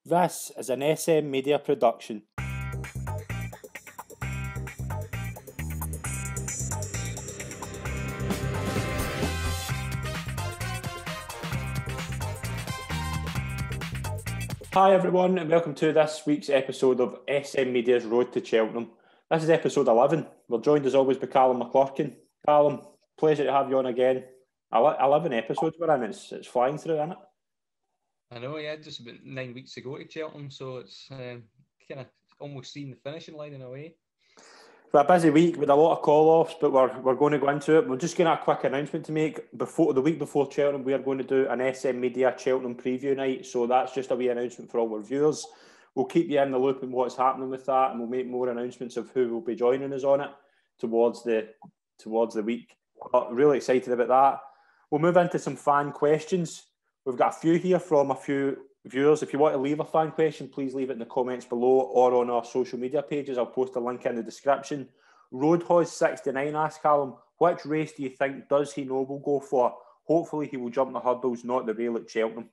This is an SM Media production. Hi everyone and welcome to this week's episode of SM Media's Road to Cheltenham. This is episode 11. We're joined as always by Calum McClurkin. Calum, pleasure to have you on again. 11 episodes we're in, it's flying through, isn't it? I know, yeah, just about 9 weeks ago to Cheltenham, so it's kind of almost seen the finishing line in a way. We're a busy week with a lot of call-offs, but we're going to go into it. We're just going to have a quick announcement to make. The week before Cheltenham, we are going to do an SM Media Cheltenham preview night, so that's just a wee announcement for all our viewers. We'll keep you in the loop on what's happening with that, and we'll make more announcements of who will be joining us on it towards the week. But really excited about that. We'll move into some fan questions. We've got a few here from a few viewers. If you want to leave a fan question, please leave it in the comments below or on our social media pages. I'll post a link in the description. Roadhos69 asks Callum, which race do you think does he know will go for? Hopefully he will jump the hurdles, not the rail at Cheltenham.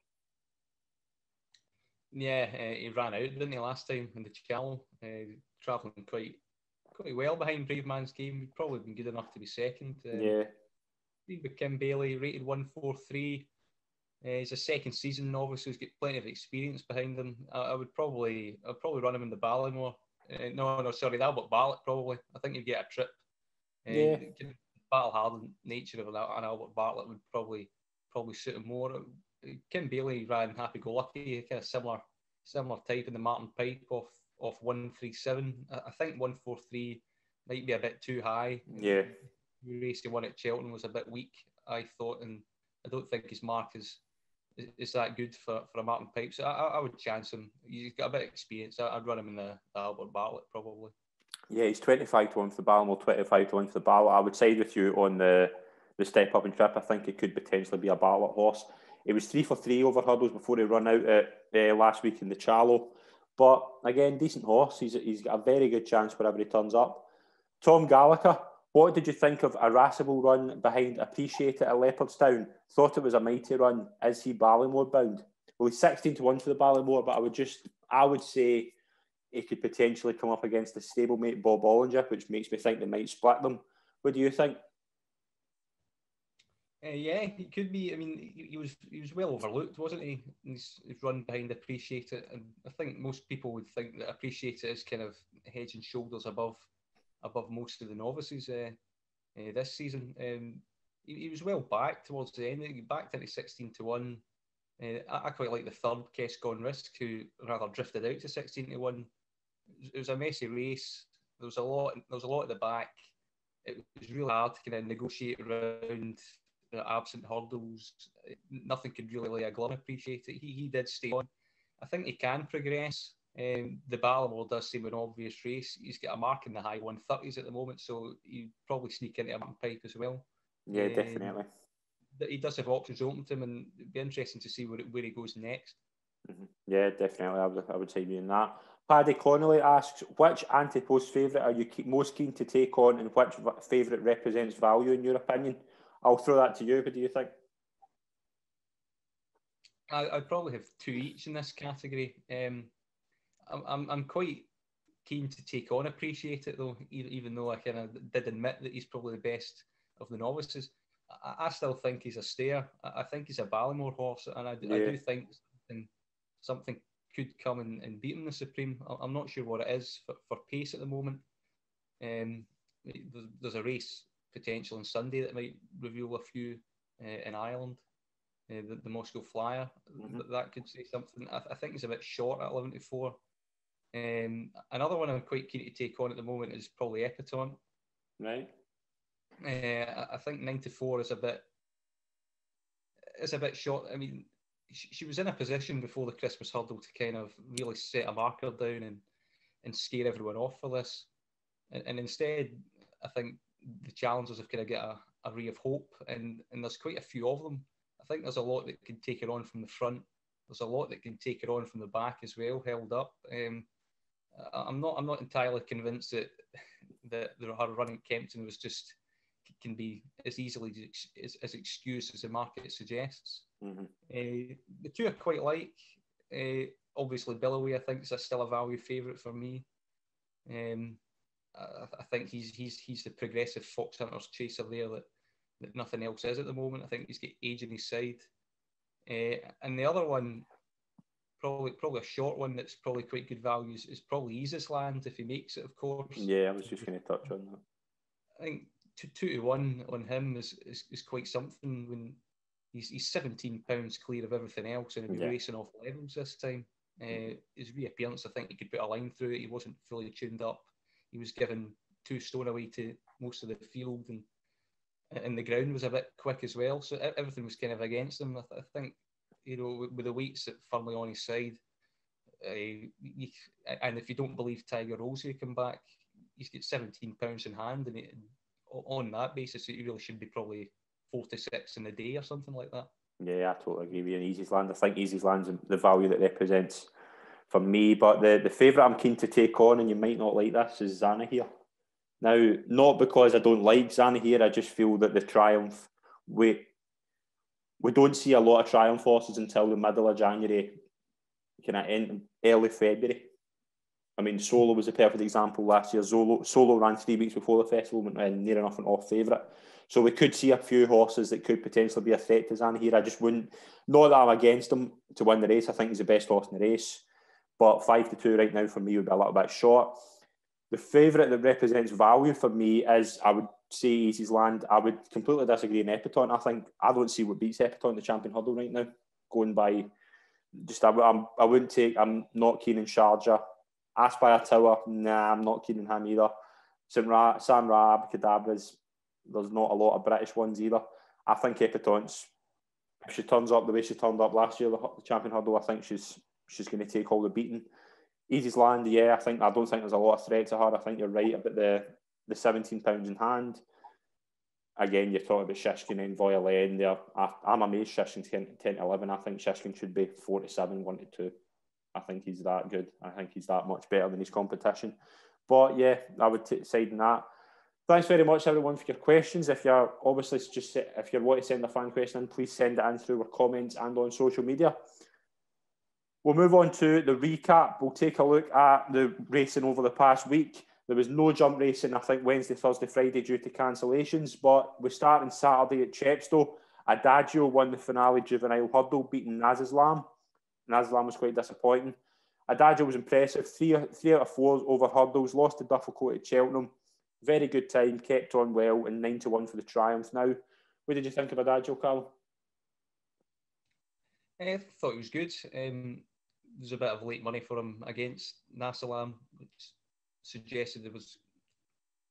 Yeah, he ran out, didn't he, last time in the Cheltenham, travelling quite well behind Brave Man's Game. He'd probably been good enough to be second. Yeah. With Kim Bailey, rated 143. He's a second season novice, so he's got plenty of experience behind him. I'd probably run him in the Ballymore. Sorry, the Albert Bartlett probably. I think you'd get a trip. Yeah. The battle-hardened nature of an Albert Bartlett would probably suit him more. Kim Bailey ran Happy Go Lucky, kind of similar type in the Martin Pike off 137. I think 143 might be a bit too high. Yeah. The race he won at Cheltenham was a bit weak, I thought, and I don't think his mark is that good for a Martin Pike. So I would chance him. He's got a bit of experience. I'd run him in the Albert Bartlett probably. Yeah, he's 25 to 1 for the Ballymore, 25 to 1 for the Bartlett. I would side with you on the step up and trip. I think it could potentially be a Bartlett horse. He was 3 for 3 over hurdles before he run out at last week in the Charlo. But again, decent horse. He's got a very good chance wherever he turns up. Tom Gallagher, what did you think of Irascible run behind Appreciate It at Leopardstown? Thought it was a mighty run. Is he Ballymore bound? Well, he's 16 to 1 for the Ballymore, but I would say he could potentially come up against the stablemate Bob Ollinger, which makes me think they might split them. What do you think? Yeah, he could be. I mean, he was well overlooked, wasn't he? His run behind Appreciate It, and I think most people would think that Appreciate It is kind of head and shoulders above most of the novices this season. He was well backed towards the end. He backed into 16 to 1. I quite like the third, Kess Gone Risk, who rather drifted out to 16 to 1. It was a messy race. There was a lot at the back. It was really hard to kind of negotiate around absent hurdles. Nothing could really lay a glove. Appreciate It. He did stay on. I think he can progress. The Ballymore does seem an obvious race. He's got a mark in the high 130s at the moment, so he'd probably sneak into a Martin Pike as well. Yeah, definitely. He does have options open to him, and it'd be interesting to see where he goes next. Mm-hmm. Yeah, definitely. I would say you in that. Paddy Connolly asks, which Ante Post favourite are you most keen to take on, and which favourite represents value in your opinion? I'll throw that to you. What do you think? I'd probably have two each in this category. I'm quite keen to take on Appreciate It though, even though I kind of did admit that he's probably the best of the novices. I still think he's a stayer. I think he's a Ballymore horse, and I do think something could come and beat him the Supreme. I'm not sure what it is for pace at the moment. There's a race potential on Sunday that might reveal a few in Ireland. The Moscow Flyer, that could say something. I think he's a bit short at 11 to 4. Another one I'm quite keen to take on at the moment is probably Epiton. Right. I think 9 to 4 is a bit short. I mean, she was in a position before the Christmas hurdle to kind of really set a marker down and scare everyone off for this. And instead, I think the challengers have kind of got a ray of hope, and there's quite a few of them. I think there's a lot that can take her on from the front. There's a lot that can take her on from the back as well, held up. I'm not entirely convinced that her running Kempton was just can be as easily as excused as the market suggests. Mm-hmm. The two I quite like. obviously Billoway, I think, is still a value favourite for me. I think he's the progressive fox hunters chaser there that nothing else is at the moment. I think he's got age in his side. And the other one, probably a short one that's probably quite good value is probably Easisland if he makes it, of course. Yeah, I was just going to touch on that. I think 2-1 on him is quite something when he's £17 clear of everything else and he'll be racing off levels this time. His reappearance, I think he could put a line through it. He wasn't fully tuned up. He was given 2 stone away to most of the field, and the ground was a bit quick as well. So everything was kind of against him. I think, with the weights firmly on his side, and if you don't believe Tiger Rose will come back, he's got £17 in hand, and on that basis, he really should be probably 4 to 6 in a day or something like that. Yeah, I totally agree with you on Easisland. I think Easisland's the value that represents for me. But the favourite I'm keen to take on, and you might not like this, is Zanahiyr. Now, not because I don't like Zanahiyr, I just feel that the Triumph, we don't see a lot of Triumph horses until the middle of January, kind of end early February. I mean, Solo was a perfect example last year. Solo ran 3 weeks before the festival, and near enough an off favourite. So we could see a few horses that could potentially be a threat to Zanahiyr. I just wouldn't, not that I'm against him to win the race. I think he's the best horse in the race. But 5-2 right now for me would be a little bit short. The favourite that represents value for me is, I would say, Easisland. I would completely disagree in Epatante. I don't see what beats Epatante in the Champion Hurdle right now. Going by, I wouldn't take, I'm not keen in Sharjah. Aspire Tower, nah, I'm not keen in him either. Sam Raab, Cadabras, there's not a lot of British ones either. I think Epatante, if she turns up the way she turned up last year, the Champion Hurdle, I think she's going to take all the beating. Easisland, yeah, I don't think there's a lot of threat to her. I think you're right about the £17 in hand. Again, you're talking about Shishkin and Voilen there. I'm amazed Shishkin's 10-11. I think Shishkin should be 4-7, 1-2. I think he's that good. I think he's that much better than his competition. But yeah, I would side on that. Thanks very much, everyone, for your questions. If you're if you want to send a fan question in, please send it in through our comments and on social media. We'll move on to the recap. We'll take a look at the racing over the past week. There was no jump racing, I think, Wednesday, Thursday, Friday due to cancellations. But we start on Saturday at Chepstow. Adagio won the finale juvenile hurdle, beating Nazislam. Nazislam was quite disappointing. Adagio was impressive. 3 out of 4 over hurdles. Lost to Dufflecoat at Cheltenham. Very good time. Kept on well. And 9-1 for the Triumph. Now, what did you think of Adagio, Carl? I thought he was good. There's a bit of late money for him against Nasalam, which suggested there was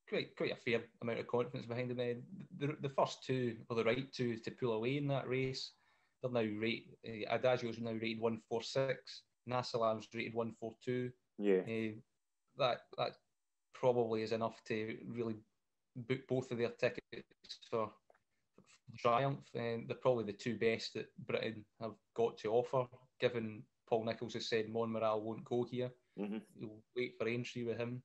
quite a fair amount of confidence behind him. The first 2 were the right to pull away in that race. They're now rated. Adagio's now rated 146. Nasalam's rated 142. Yeah. That probably is enough to really book both of their tickets for Triumph. And they're probably the 2 best that Britain have got to offer, given Paul Nicholls has said Monmoral won't go here. Mm-hmm. We'll wait for entry with him.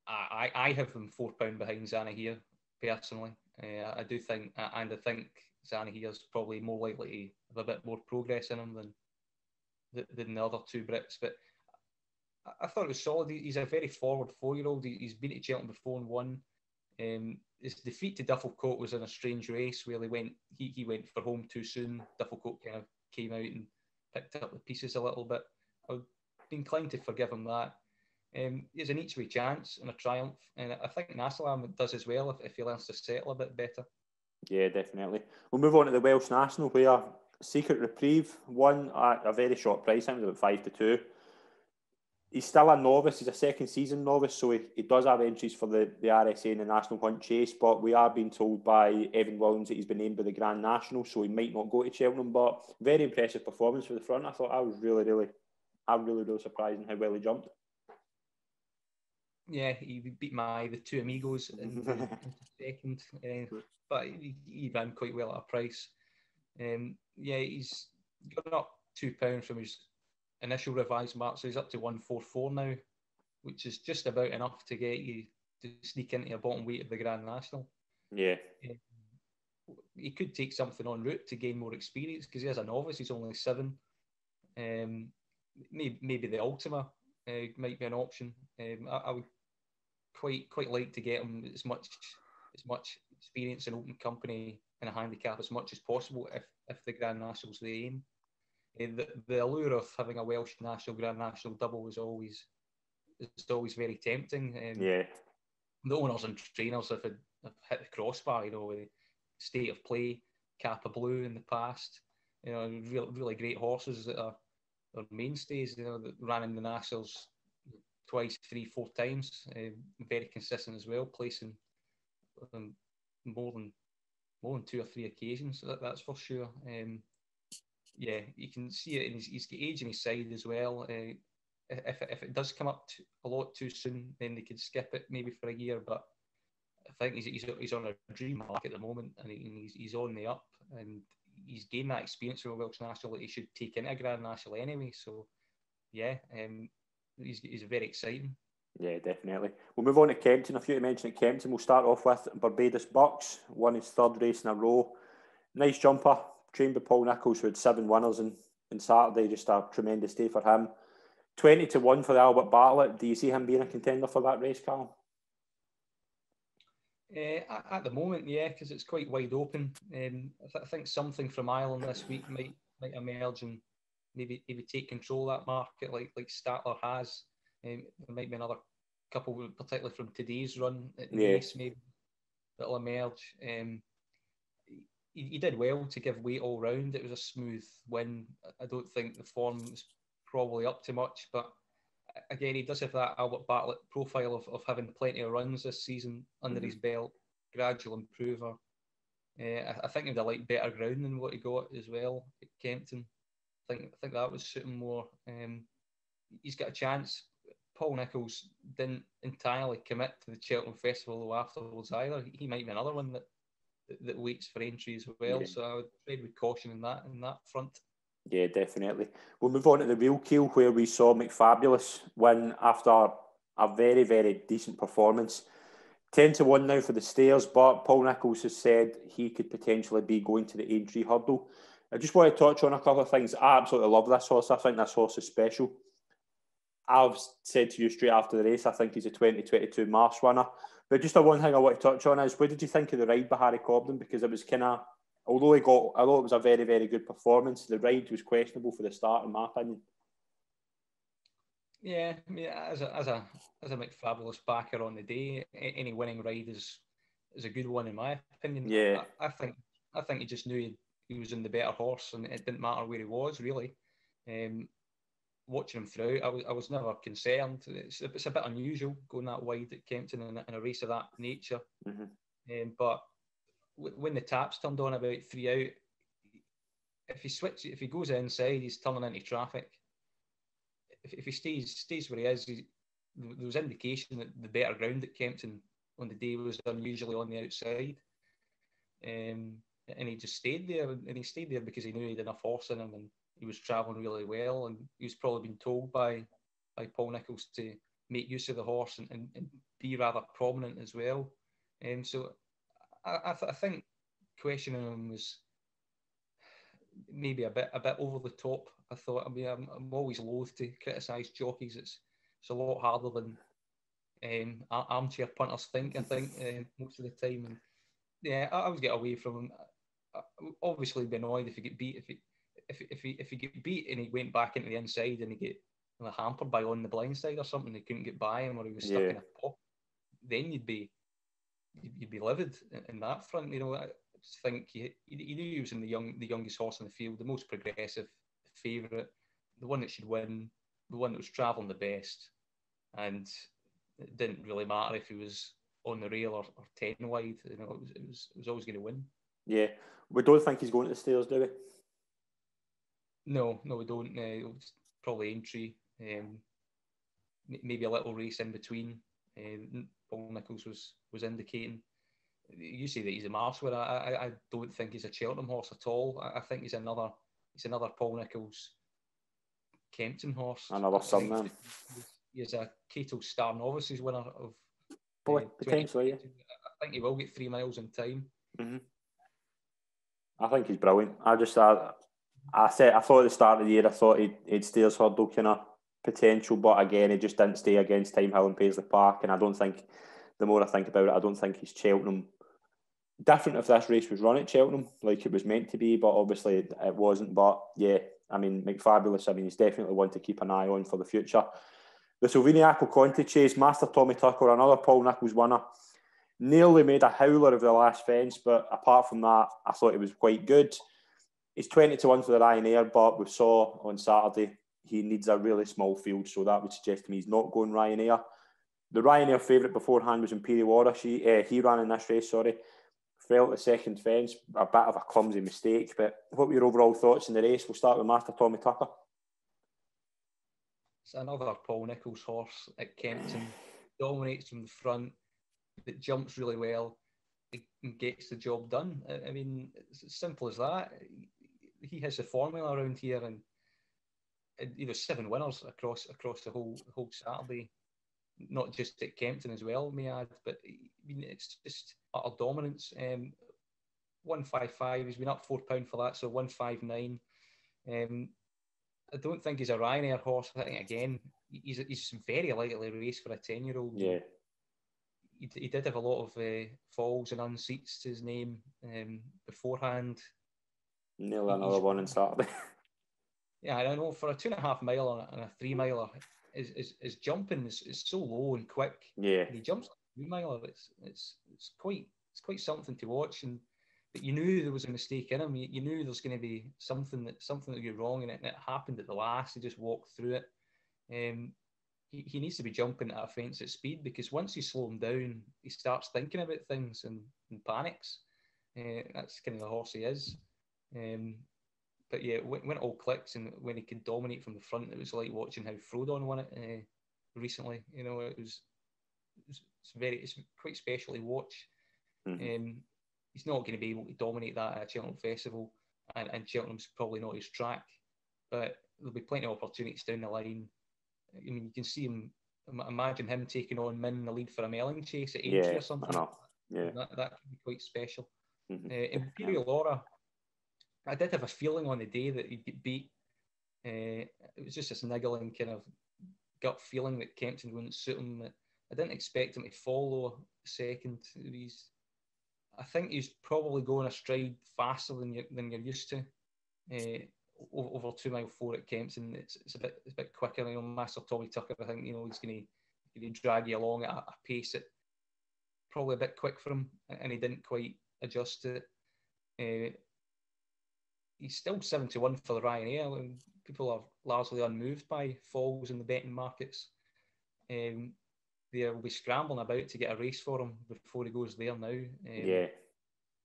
I have them £4 behind Zanahiyr personally. I do think, and I think Zanahiyr's probably more likely to have a bit more progress in him than the other 2 Brits. But I thought it was solid. He's a very forward 4-year-old. He's been to Cheltenham before and won. His defeat to Dufflecoat was in a strange race where he went for home too soon. Dufflecoat kind of came out and picked up the pieces a little bit. I would be inclined to forgive him that. He has an each-way chance and a Triumph, and I think Nasalam does as well if he learns to settle a bit better. Yeah, definitely. We'll move on to the Welsh National, where Secret Reprieve won at a very short price. I think it was about 5-2. He's still a novice. He's a second season novice, so he does have entries for the RSA and the National Hunt Chase, but we are being told by Evan Williams that he's been named by the Grand National, so he might not go to Cheltenham, but very impressive performance for the front. I was really surprised in how well he jumped. Yeah, he beat the 2 Amigos in second, but he ran quite well at a price. He's gone up £2 from his initial revised mark, so he's up to 144 now, which is just about enough to get you to sneak into a bottom weight of the Grand National. Yeah. He could take something en route to gain more experience because he is a novice. He's only 7. Maybe the Ultima might be an option. I would quite like to get him as much experience in open company and a handicap as much as possible if the Grand National's the aim. The allure of having a Welsh National Grand National double is always very tempting. The owners and trainers have hit the crossbar, with the State of Play, Kappa Blue in the past, really great horses that are mainstays, that ran in the Nationals twice, 3, 4 times, very consistent as well, placing more than 2 or 3 occasions. That's for sure. You can see it, and he's got age on his side as well. If it does come up a lot too soon, then they could skip it maybe for a year. But I think he's on a dream mark at the moment, and he's on the up, and he's gained that experience from a Welsh National that he should take into a Grand National anyway. So, he's very exciting. Yeah, definitely. We'll move on to Kempton. A few to mention at Kempton. We'll start off with Barbados Bucks. Won his 3rd race in a row. Nice jumper. Trained by Paul Nicholls, who had 7 winners in Saturday. Just a tremendous day for him. 20-1 for the Albert Bartlett. Do you see him being a contender for that race, Callum? At the moment, yeah, because it's quite wide open. I think something from Ireland this week might emerge and maybe take control of that market like Statler has. There might be another couple, particularly from today's run at the race, maybe that'll emerge. He did well to give weight all round. It was a smooth win. I don't think the form was probably up to much, but again, he does have that Albert Bartlett profile of having plenty of runs this season under his belt, gradual improver. I think he'd have liked better ground than what he got as well at Kempton. I think that would suit him more. He's got a chance. Paul Nicholls didn't entirely commit to the Cheltenham Festival afterwards either. He might be another one that waits for entry as well. Yeah. So I would trade with caution in that front. Yeah, definitely. We'll move on to the real keel, where we saw McFabulous win after a very, very decent performance. 10-1 now for the Stayers, but Paul Nicholls has said he could potentially be going to the Aintree hurdle. I just want to touch on a couple of things. I absolutely love this horse. I think this horse is special. I've said to you straight after the race, I think he's a 2022 Marsh winner. But just the one thing I want to touch on is, what did you think of the ride by Harry Cobden? Because it was kind of, although it was a very, very good performance, the ride was questionable for the start, in my opinion. Yeah, as a McFabulous backer on the day, any winning ride is a good one in my opinion. Yeah, I think he just knew he was in the better horse, and it didn't matter where he was really. Watching him through, I was never concerned. It's a bit unusual going that wide at Kempton in a race of that nature. Mm-hmm. But when the taps turned on about 3 out, if he goes inside, he's turning into traffic. If he stays where he is, there was indication that the better ground at Kempton on the day was unusually on the outside. And he just stayed there, and he stayed there because he knew he had enough horse in him, and he was travelling really well, and he was probably been told by Paul Nicholls to make use of the horse and be rather prominent as well. So I think questioning him was maybe a bit over the top. I thought, I'm always loath to criticise jockeys. It's a lot harder than armchair punters think. I think most of the time, and yeah, I would get away from him. I would obviously be annoyed if he get beat. If he get beat and he went back into the inside and he get hampered by on the blind side or something, they couldn't get by him, or he was stuck in a pop, then you'd be livid in that front. I just think he knew he was in the youngest horse in the field, the most progressive, favourite, the one that should win, the one that was travelling the best, and it didn't really matter if he was on the rail or 10 wide. It was always going to win. Yeah, we don't think he's going to the Stayers, do we? No, we don't. Probably Aintree. Maybe a little race in between. Paul Nicholls was indicating. You say that he's a Marsh winner. I don't think he's a Cheltenham horse at all. I think he's another Paul Nicholls Kempton horse. Another Sunman. He's a Cato Star Novices winner of potentially. Yeah. I think he will get 3 miles in time. Mm-hmm. I think he's brilliant. I thought at the start of the year, I thought he'd Stairs Hurdle kind of potential, but again, he just didn't stay against Time Hill and Paisley Park, and I don't think, the more I think about it, I don't think he's Cheltenham. Different if this race was run at Cheltenham, like it was meant to be, but obviously it wasn't. But yeah, I mean, McFabulous, I mean, he's definitely one to keep an eye on for the future. The Silvini Conti Chase, Master Tommy Tucker, another Paul Nicholls winner, nearly made a howler of the last fence, but apart from that, I thought it was quite good. He's 20-1 for the Ryanair, but we saw on Saturday he needs a really small field, so that would suggest to me he's not going Ryanair. The Ryanair favourite beforehand was Imperial Aura. He ran in this race, fell at the second fence, a bit of a clumsy mistake. But what were your overall thoughts in the race? We'll start with Master Tommy Tucker. It's another Paul Nicholls horse at Kempton. Dominates from the front. It jumps really well. It gets the job done. I mean, it's as simple as that. He has the formula around here, and 7 winners across the whole Saturday. Not just at Kempton as well, may I add, but I mean, it's just utter dominance. 155, he's been up £4 for that, so 159. I don't think he's a Ryanair horse. I think again, he's very likely to race for a 10-year-old. Yeah, he did have a lot of falls and unseats to his name beforehand. Nearly another one on Saturday. Yeah, I know for a 2.5 mile and a 3 miler, his jumping is so low and quick. Yeah, and he jumps like a 3 miler. It's quite something to watch. But you knew there was a mistake in him. You knew there's going to be something that would go wrong, and it happened at the last. He just walked through it. He needs to be jumping at a fence at speed, because once you slow him down, he starts thinking about things and panics. That's kind of the horse he is. But yeah, when it all clicks and when he could dominate from the front, it was like watching how Frodon won it recently. It's quite special to watch. Mm-hmm. He's not going to be able to dominate that at Cheltenham Festival, and Cheltenham's probably not his track, but there'll be plenty of opportunities down the line. I mean, you can see him. Imagine him taking on Min in the lead for a Melling Chase at Aintree or something. I know. Yeah, that could be quite special. Mm-hmm. Imperial Aura, I did have a feeling on the day that he'd get beat. It was just this niggling kind of gut feeling that Kempton wouldn't suit him. I didn't expect him to follow second. I think he's probably going a stride faster than you're used to. Over 2 mile 4 at Kempton, it's a bit quicker. Master Tommy Tucker, I think he's going to drag you along at a pace that probably a bit quick for him, and he didn't quite adjust to it. He's still 7-1 for the Ryanair, and people are largely unmoved by falls in the betting markets. They'll be scrambling about to get a race for him before he goes there now.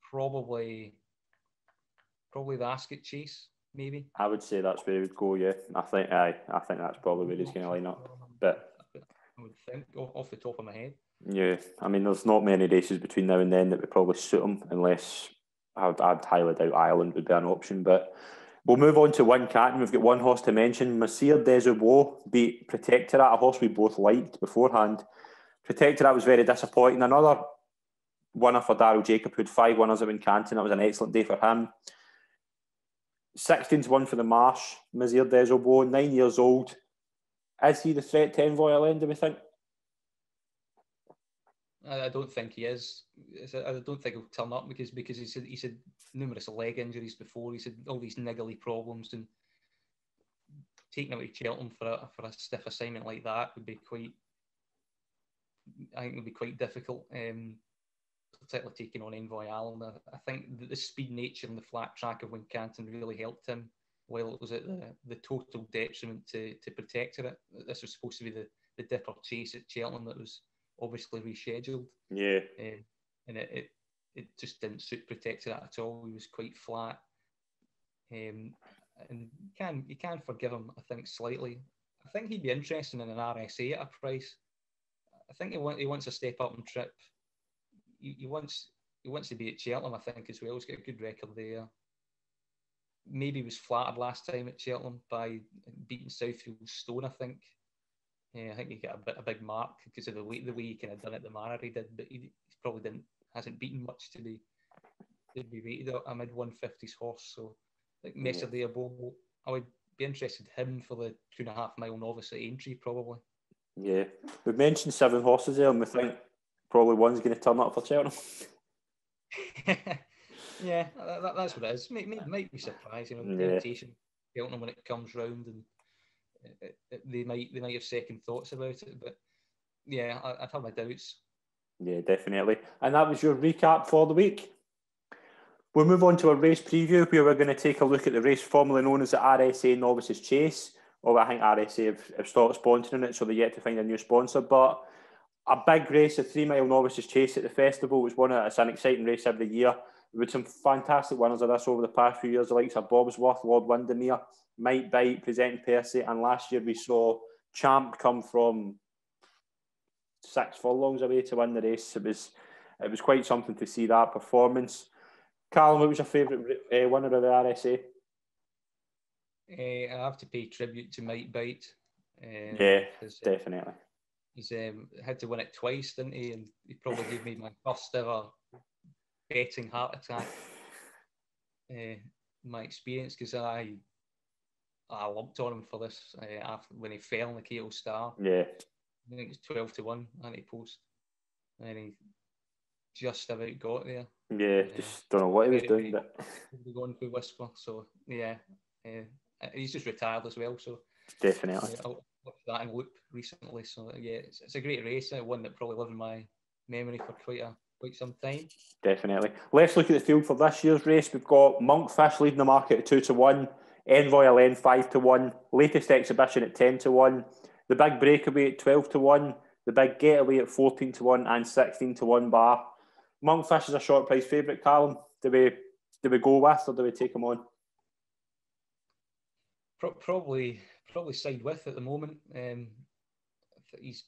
Probably the Ascot Chase, maybe. I would say that's where he would go. Yeah, I think that's probably where he's going to line up. But I would think off the top of my head. Yeah, I mean, there's not many races between now and then that would probably suit him, unless I'd highly doubt Ireland would be an option. But we'll move on to one cat, and we've got one horse to mention. Monsieur Desubeau beat Protectorat, a horse we both liked beforehand. Protectorat was very disappointing. Another winner for Daryl Jacob, who had 5 winners at Wincanton. That was an excellent day for him. 16-1 for the Marsh. Monsieur Desubeau, 9 years old. Is he the threat to Envoy Island, do we think? I don't think he is. I don't think he'll turn up because he's had numerous leg injuries before. He's had all these niggly problems, and taking him to Cheltenham for a stiff assignment like that would be quite. I think it would be quite difficult, particularly taking on Envoy Island. I think the speed nature and the flat track of Wincanton really helped him, while it was at the total detriment to Protectorate. This was supposed to be the Dipper Chase at Cheltenham that was obviously rescheduled. Yeah. And it just didn't suit Protectorate at all. He was quite flat. And you can forgive him, I think, slightly. I think he'd be interested in an RSA at a price. I think he wants a step up and trip. He wants to be at Cheltenham, I think, as well. He's got a good record there. Maybe he was flattered last time at Cheltenham by beating Southfield Stone, I think. I think he got a big mark because of the way he kind of done it the manner he did, but he probably hasn't beaten much to be rated a mid-150s horse. So like Messer Bowl. I would be interested in him for the 2.5 mile novice at Aintree, probably. Yeah, we've mentioned 7 horses there, and we think probably one's going to turn up for Cheltenham. Yeah, that's what it is. Might be surprised, temptation Cheltenham when it comes round, and they might have second thoughts about it. But yeah, I'd have my doubts. Yeah, definitely. And that was your recap for the week. We'll move on to a race preview where we're going to take a look at the race formerly known as the RSA Novices Chase. Or I think RSA have stopped sponsoring it, so they're yet to find a new sponsor. But a big race, a 3 mile Novices Chase at the festival, it's an exciting race every year. We've had some fantastic winners of this over the past few years, the likes of Bobsworth, Lord Windermere, Mike Bite presenting Percy, and last year we saw Champ come from 6 furlongs away to win the race. It was quite something to see that performance. Callum, what was your favourite winner of the RSA? I have to pay tribute to Mike Bite. Definitely. He's had to win it twice, didn't he? And he probably gave me my first ever betting heart attack. My experience, because I lumped on him for this after when he fell in the KO Star. Yeah. I think it's 12-1 Ante Post, and he just about got there. Yeah, just don't know what he was doing, but going through Whisper. So yeah, he's just retired as well. So definitely, I watched that in loop recently. So yeah, it's a great race. One that probably lived in my memory for quite some time. Definitely. Let's look at the field for this year's race. We've got Monkfish leading the market at 2-1, Envoy Alen 5-1, Latest Exhibition at 10-1, the Big Breakaway at 12-1, the Big Getaway at 14-1 and 16-1 bar. Monkfish is a short price favourite, Callum. Do we go with or do we take him on? Probably side with at the moment. He's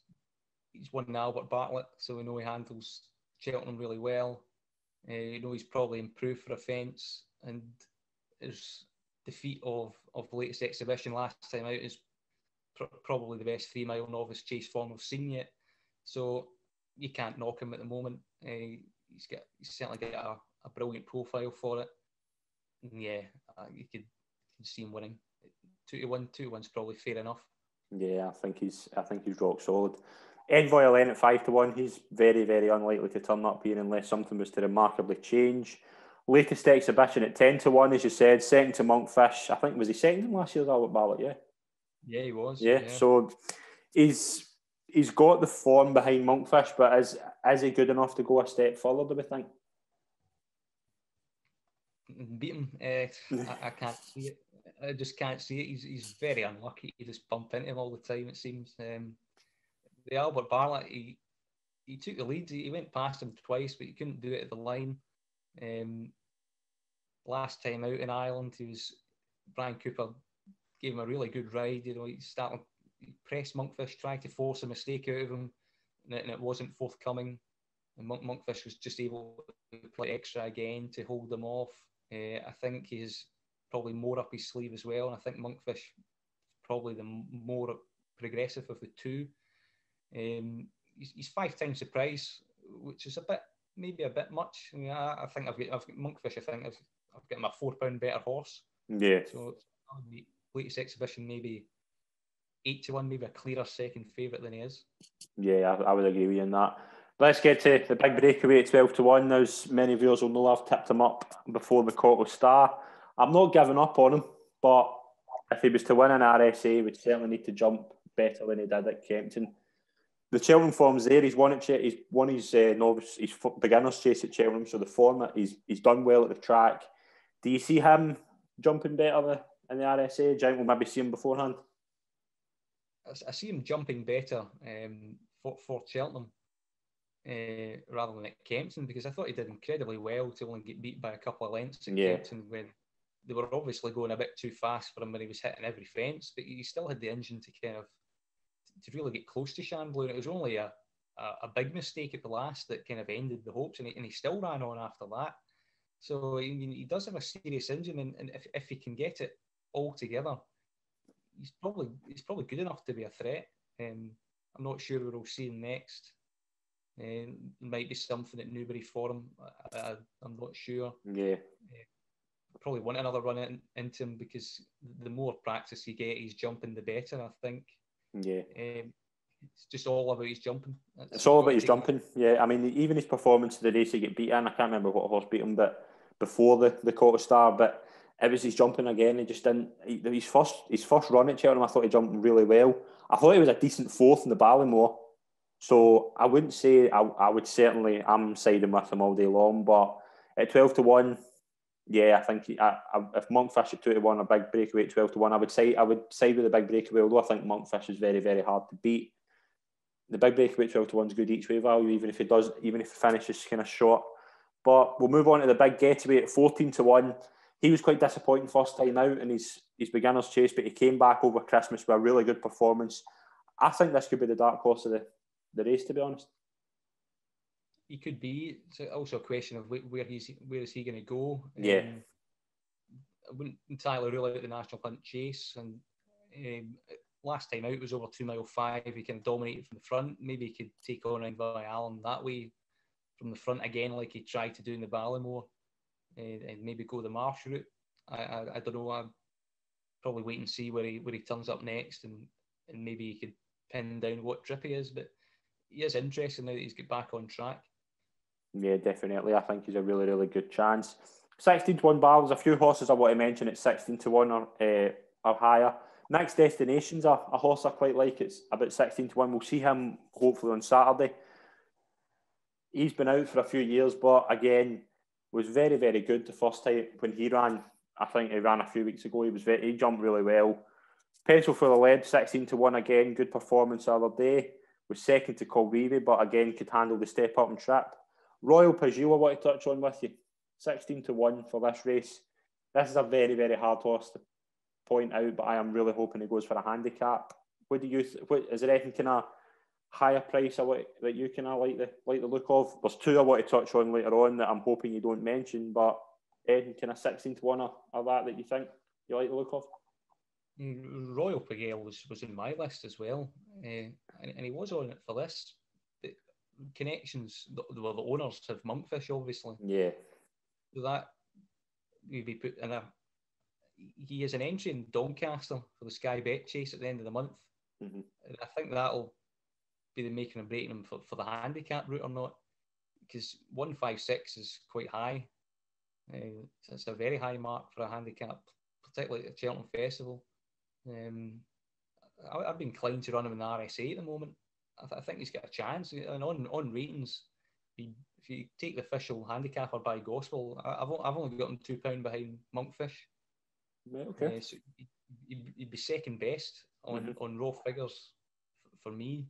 won Albert Bartlett, so we know he handles Cheltenham really well. He's probably improved for a fence, and his defeat of the Latest Exhibition last time out is probably the best 3 mile novice chase form we've seen yet. So you can't knock him at the moment. He's certainly got a brilliant profile for it. And yeah, you could see him winning. 2-1, 2-1's probably fair enough. Yeah, I think he's rock solid. Envoy Alen at 5-1. He's very, very unlikely to turn up here unless something was to remarkably change. Latest Exhibition at 10-1, as you said. Second to Monkfish. I think was he second in last year's Albert Bartlett? Yeah. Yeah, he was. Yeah. So he's got the form behind Monkfish, but is he good enough to go a step further? Do we think? Beat him. I can't see it. I just can't see it. He's very unlucky. He just bump into him all the time, it seems. The Albert Bartlett, he took the lead. He went past him twice, but he couldn't do it at the line. Last time out in Ireland, Brian Cooper gave him a really good ride. He pressed Monkfish, tried to force a mistake out of him, and it wasn't forthcoming. And Monkfish was just able to play extra again to hold him off. I think he's probably more up his sleeve as well, and I think Monkfish is probably the more progressive of the two. He's 5 times the price, which is maybe a bit much. I mean, I think I've got Monkfish. I think I've got him a £4 better horse. Yeah. So the Latest Exhibition maybe 8-1, maybe a clearer second favourite than he is. Yeah, I would agree with you on that. Let's get to the Big Breakaway at 12-1. As many viewers will know, I've tipped him up before the KO Star. I'm not giving up on him, but if he was to win an RSA, he would certainly need to jump better than he did at Kempton. The Cheltenham form's there. He's won his novice, his beginner's chase at Cheltenham, so the form he's done well at the track. Do you see him jumping better in the RSA? Do you think we'll maybe see him beforehand? I see him jumping better for Cheltenham rather than at Kempton, because I thought he did incredibly well to only get beat by a couple of lengths at Kempton, when they were obviously going a bit too fast for him when he was hitting every fence, but he still had the engine to really get close to Shanblue. It was only a big mistake at the last that kind of ended the hopes, and he still ran on after that. So he does have a serious engine, and if he can get it all together, he's probably good enough to be a threat. I'm not sure where we'll see him next. Might be something at Newbury for him. I'm not sure. Yeah. probably want another run into him, because the more practice you get, he's jumping, the better, I think. Yeah. It's just all about his jumping. It's all about his jumping. Yeah, I mean, even his performance in the race he get beat in, I can't remember what horse beat him, but before the quarter star, but it was his jumping again. He just didn't. His first run at Cheltenham, I thought he jumped really well. I thought he was a decent fourth in the Ballymore. So I wouldn't say I would certainly. I'm siding with him all day long, but at 12-1, yeah, I think if Monkfish at 2-1, a big breakaway at 12-1, I would side with the big breakaway. Although I think Monkfish is very, very hard to beat. The big breakaway at 12-1 is good each way value, even if he finishes kind of short. But we'll move on to the big getaway at 14-1. He was quite disappointing first time out in his beginner's chase, but he came back over Christmas with a really good performance. I think this could be the dark horse of the race, to be honest. He could be. It's also a question of where is he going to go. Yeah. I wouldn't entirely rule out the National Hunt Chase. And last time out, it was over 2 mile 5. He can dominate from the front. Maybe he could take on Ante Allen that way from the front again, like he tried to do in the Ballymore, and maybe go the Marsh route. I don't know. I'd probably wait and see where he turns up next, and maybe he could pin down what trip he is. But he is interesting now that he's got back on track. Yeah, definitely. I think he's a really, really good chance. 16-1 bar. There's a few horses I want to mention at 16-1 or higher. Next Destination's a horse I quite like. It's about 16-1. We'll see him hopefully on Saturday. He's been out for a few years, but again, was very, very good the first time when he ran. I think he ran a few weeks ago. He jumped really well. Pencil for the lead, 16-1 again. Good performance the other day. Was second to Colweevy, but again could handle the step up and trip. Royal Pajou, I want to touch on with you. 16-1 for this race. This is a very, very hard horse to point out, but I am really hoping he goes for a handicap. Is there anything kind of higher price that you kind of like the look of? There's two I want to touch on later on that I'm hoping you don't mention, but anything kind of 16-1 or that you think you like the look of? Royal Pagale was in my list as well, and he was on it for this. The connections, the owners have Monkfish, obviously. Yeah. So that would be put in he is an entry in Doncaster for the Sky Bet Chase at the end of the month. Mm-hmm. And I think that'll be the making and breaking him for the handicap route or not, because 156 is quite high. It's a very high mark for a handicap, particularly at the Cheltenham Festival. I'd be inclined to run him in the RSA at the moment. I think he's got a chance. And on ratings, if you take the official handicapper by gospel, I've only got him £2 behind Monkfish. Okay. So he'd be second best on raw figures for me.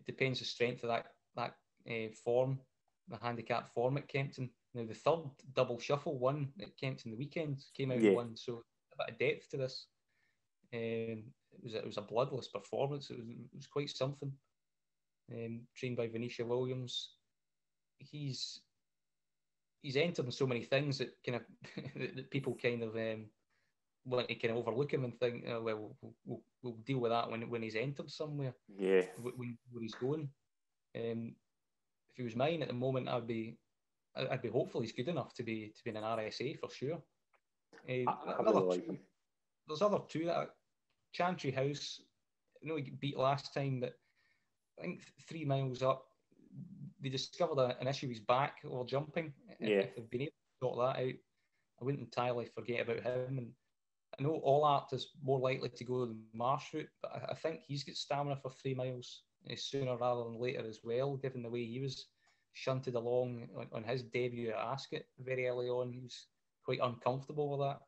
Depends the strength of that form, the handicap form at Kempton. Now the third double shuffle won at Kempton the weekend, came out and won, so a bit of depth to this. It was a bloodless performance. It was quite something. Trained by Venetia Williams. He's entered in so many things that kind of that people kind of want to kind of overlook him and think, oh, well, we'll deal with that when he's entered somewhere. Yeah. Where he's going. If he was mine at the moment, I'd be hopeful he's good enough to be in an RSA for sure. I really like him. There's other two that Chantry House. I know he got beat last time, but I think 3 miles up, they discovered an issue with his back or jumping. If they've been able to sort that out, I wouldn't entirely forget about him. And I know All Art is more likely to go the Marsh route, but I think he's got stamina for 3 miles sooner rather than later as well, given the way he was shunted along on his debut at Ascot very early on. He was quite uncomfortable with that.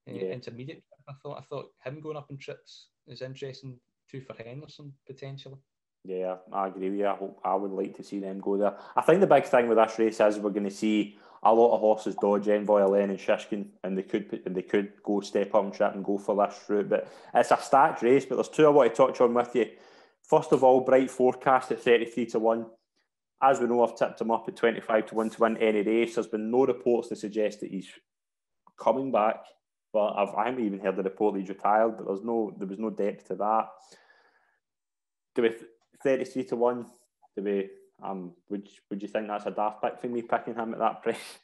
Intermediate, I thought him going up in trips is interesting too for Henderson potentially. Yeah, I agree with you. I would like to see them go there. I think the big thing with this race is we're going to see a lot of horses dodge Envoy Alen and Shishkin, and they could go step up and trip and go for this route. But it's a stacked race. But there's two I want to touch on with you. First of all, Bright Forecast at 33-1. As we know, I've tipped him up at 25-1 to win any race. There's been no reports to suggest that he's coming back, but I haven't even heard the report that he's retired. But there was no depth to that. Do we 33-1? Do we? Would you think that's a daft pick for me picking him at that price?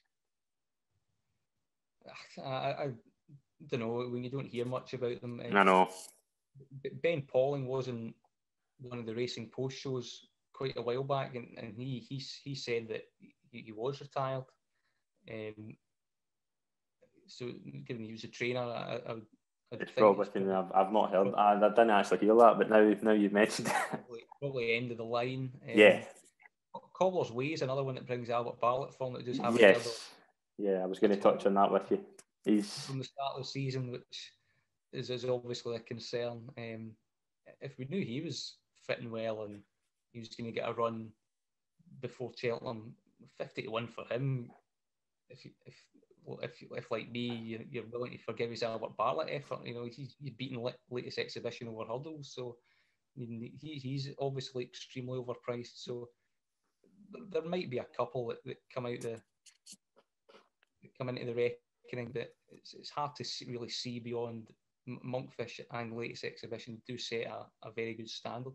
I don't know, when you don't hear much about them. I know. Ben Pauling was in one of the Racing Post shows quite a while back, and he said that he was retired. So given he was a trainer, It's probably I've not heard. I didn't actually hear that, but now you've mentioned it. Probably end of the line. Yeah. Cobbler's Way is another one that brings Albert Bartlett from that just haven't heard of. Yeah, I was going to touch on that with you. He's from the start of the season, which is obviously a concern. If we knew he was fitting well and he was going to get a run before Cheltenham, 50-1 for him. If like me, you're willing to forgive his Albert Bartlett effort, he's beaten latest exhibition over hurdles, so he's obviously extremely overpriced. So there might be a couple that come into the reckoning, but it's hard to really see beyond Monkfish and latest exhibition do set a very good standard.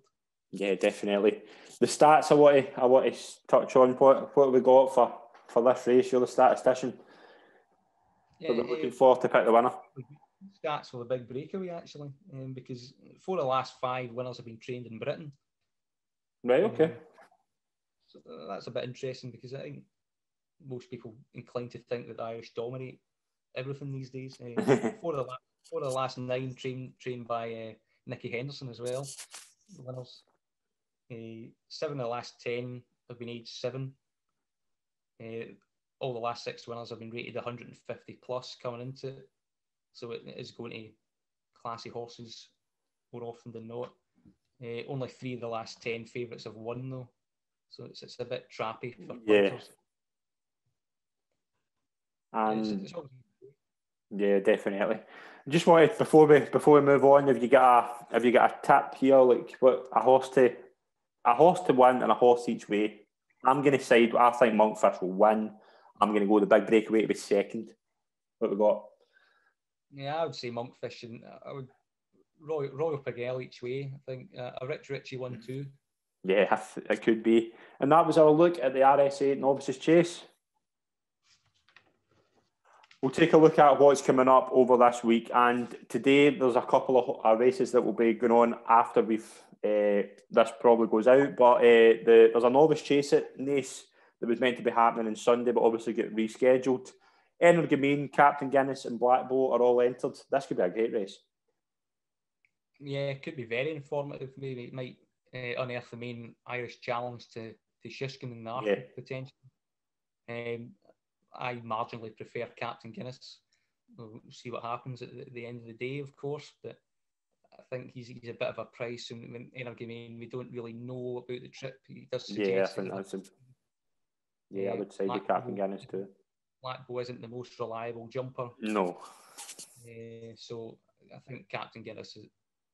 Yeah, definitely. The stats I want to touch on. What have we got for this race? You're the statistician. Yeah, we're looking forward to pick the winner. Stats for the big breakaway, actually, because 4 of the last 5 winners have been trained in Britain. Right, okay. So that's a bit interesting, because I think most people inclined to think that the Irish dominate everything these days. 4 of the last 9 trained by Nicky Henderson as well. The winners. 7 of the last 10 have been aged 7. All the last 6 winners have been rated 150 plus coming into it. So it is going to classy horses more often than not. Only 3 of the last 10 favourites have won, though. So it's a bit trappy for punters. Yeah, definitely. Just wanted before we move on, have you got a tip here, like what a horse to win and a horse each way? I'm going to side. I think Monkfish will win. I'm going to go the big breakaway to be second. What we got? Yeah, I would say Monkfish, and I would Royal Pagel each way. I think a Richie 1-2. Yeah, it could be. And that was our look at the RSA Novices Chase. We'll take a look at what's coming up over this week. And today there's a couple of races that will be going on after this probably goes out. But there's a Novice Chase at Naas that was meant to be happening on Sunday, but obviously get rescheduled. Energamine, Captain Guinness and Black Bolt are all entered. This could be a great race. Yeah, it could be very informative. Maybe it might unearth the main Irish challenge to Shishkin and Narford potentially. I marginally prefer Captain Guinness. We'll see what happens at the end of the day, of course, but I think he's a bit of a price. And when Energamine, we don't really know about the trip. He does suggest. Yeah, I think that's I would say the Captain Guinness too. Blackbo isn't the most reliable jumper. No. So I think Captain Guinness is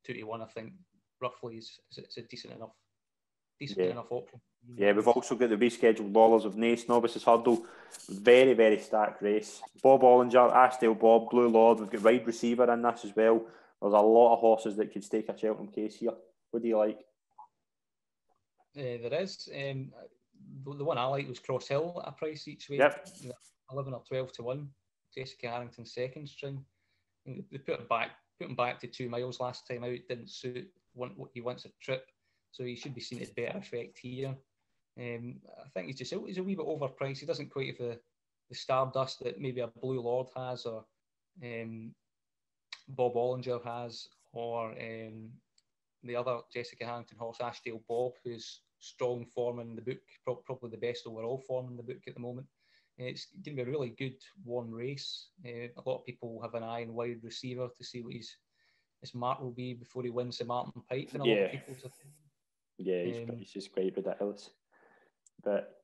2-1. I think roughly is a decent enough option. Yeah, we've also got the rescheduled Laurels of Naas Novices Hurdle. Very, very stacked race. Bob Ollinger, Ashdale Bob, Blue Lord. We've got wide receiver in this as well. There's a lot of horses that could stake a Cheltenham case here. What do you like? There is. The one I like was Cross Hill at a price each way. Yep. 11 or 12-1. Jessica Harrington second string. They put him back to 2 miles last time out. Didn't suit what he wants a trip, so he should be seen to better effect here. I think he's a wee bit overpriced. He doesn't quite have the stardust that maybe a Blue Lord has, or Bob Ollinger has, or the other Jessica Harrington horse, Ashdale Bob, who's strong form in the book, probably the best overall form in the book at the moment. It's going to be a really good one race. A lot of people have an eye on wide receiver to see what his mark will be before he wins the Martin Pike. And a lot of people's opinion. Yeah, he's just quite ridiculous. But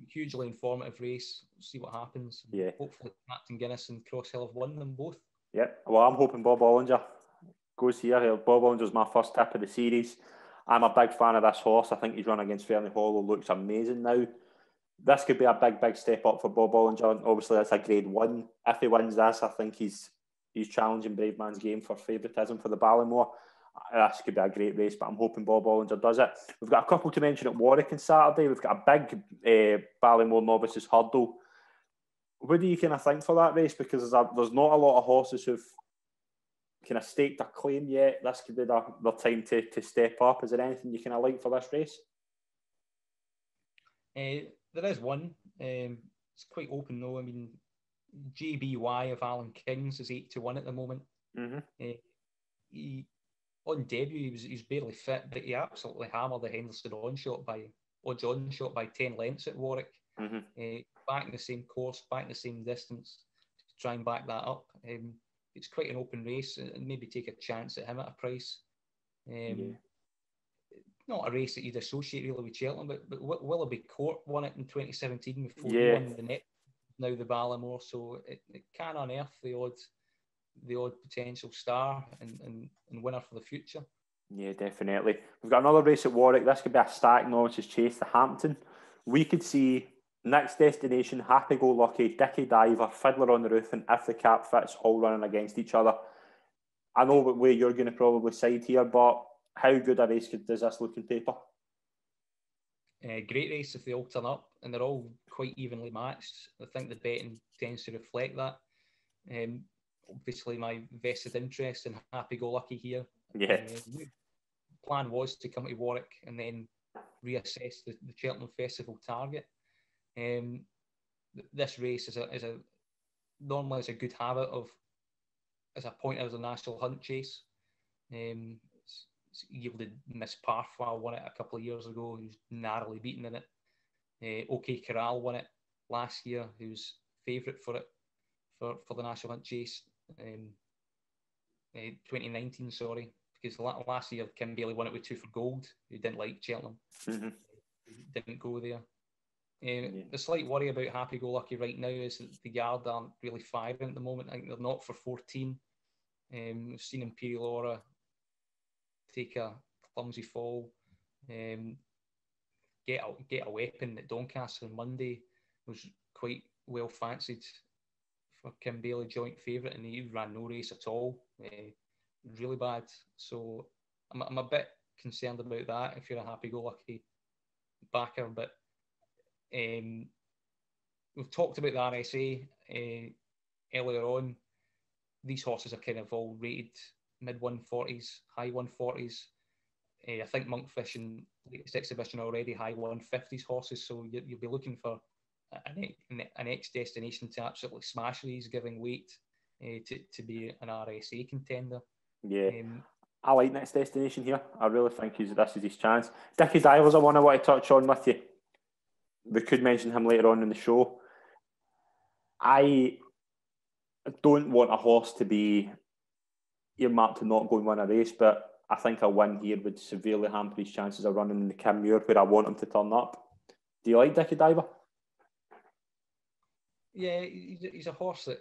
hugely informative race. We'll see what happens. Yeah. Hopefully Captain Guinness and Cross Hill have won them both. Yeah, well, I'm hoping Bob Ollinger goes here. Bob Ollinger's my first tip of the series. I'm a big fan of this horse. I think he's run against Fernie Hollow. Looks amazing now. This could be a big step up for Bob Ollinger. Obviously, that's a grade 1. If he wins this, I think he's challenging Brave Man's Game for favouritism for the Ballymore. This could be a great race, but I'm hoping Bob Ollinger does it. We've got a couple to mention at Warwick on Saturday. We've got a big Ballymore Novices Hurdle. What do you kind of think for that race? Because there's not a lot of horses who've kind of staked a claim yet. This could be their time to step up. Is there anything you kind of like for this race? There is one. It's quite open though. I mean, JBY of Alan Kings is 8-1 at the moment. Mm-hmm. He on debut he was barely fit, but he absolutely hammered the Henderson onshot by 10 lengths at Warwick. Mm-hmm. Back in the same course, back in the same distance, to try and back that up. It's quite an open race, and maybe take a chance at him at a price. Not a race that you'd associate really with Cheltenham, but Willoughby Court won it in 2017 before he won the net. Now the Ballamore, so it can unearth the odd potential star and winner for the future. Yeah, definitely. We've got another race at Warwick. This could be a stacked Novices Chase, the Hampton. We could see next destination, Happy Go Lucky, Dickie Diver, Fiddler on the Roof, and If the Cap Fits all running against each other. I know what way you're going to probably side here, but how good a race does this look in paper? Great race if they all turn up, and they're all quite evenly matched. I think the betting tends to reflect that. Obviously, my vested interest in Happy Go Lucky here. Yeah. Plan was to come to Warwick and then reassess the Cheltenham Festival target. This race is normally a good habit of as a point as a national hunt chase. It's yielded Miss Parfois won it a couple of years ago. He was narrowly beaten in it. OK Corral won it last year. He was favourite for it for the national hunt chase. 2019, sorry, because last year Kim Bailey won it with 2 for Gold. He didn't like Cheltenham. Mm-hmm. Didn't go there. The slight worry about Happy Go Lucky right now is that the yard aren't really firing at the moment. I think they're not for 14. We've seen Imperial Aura take a clumsy fall. Get a weapon at Doncaster on Monday was quite well fancied for Kim Bailey, joint favourite, and he ran no race at all. Really bad. So I'm a bit concerned about that if you're a happy-go-lucky backer. But we've talked about the RSA earlier on. These horses are kind of all rated mid-140s, high 140s. I think Monkfish and latest exhibition are already high 150s horses, so you'll be looking for an ex-destination to absolutely smash these, giving weight to be an RSA contender. Yeah, I like next destination here. I really think this is his chance. Dickie Diver's one I want to touch on with you. We could mention him later on in the show. I don't want a horse to be earmarked to not go and win a race, but I think a win here would severely hamper his chances of running in the Kim Muir, where I want him to turn up. Do you like Dickie Diver? Yeah, he's a horse that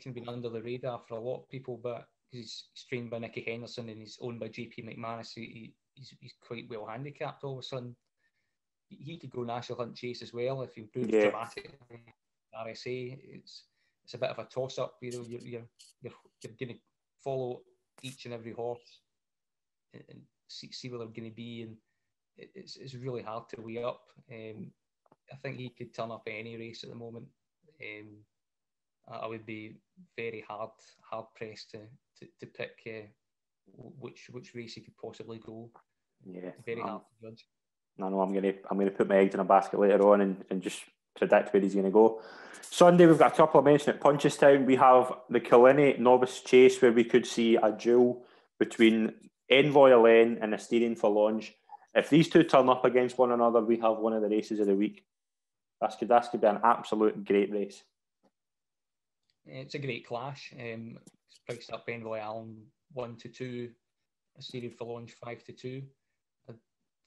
can be under the radar for a lot of people, but he's trained by Nicky Henderson and he's owned by JP McManus. He's quite well handicapped all of a sudden. He could go national hunt chase as well if he improves dramatically. RSA, it's a bit of a toss-up. You know, you're going to follow each and every horse and see where they're going to be, and it's really hard to weigh up. I think he could turn up any race at the moment. I would be very hard pressed to pick which race he could possibly go. Yeah, very hard to judge. No, I'm gonna put my eggs in a basket later on and just predict where he's going to go. Sunday we've got a couple of mentions at Punchestown. We have the Killiney Novice Chase, where we could see a duel between Envoy Alen and Asterion Forlonge. If these two turn up against one another, we have one of the races of the week. This could be an absolute great race. It's a great clash. It's priced up Envoy Allen 1-2, Asterion Forlonge 5-2. I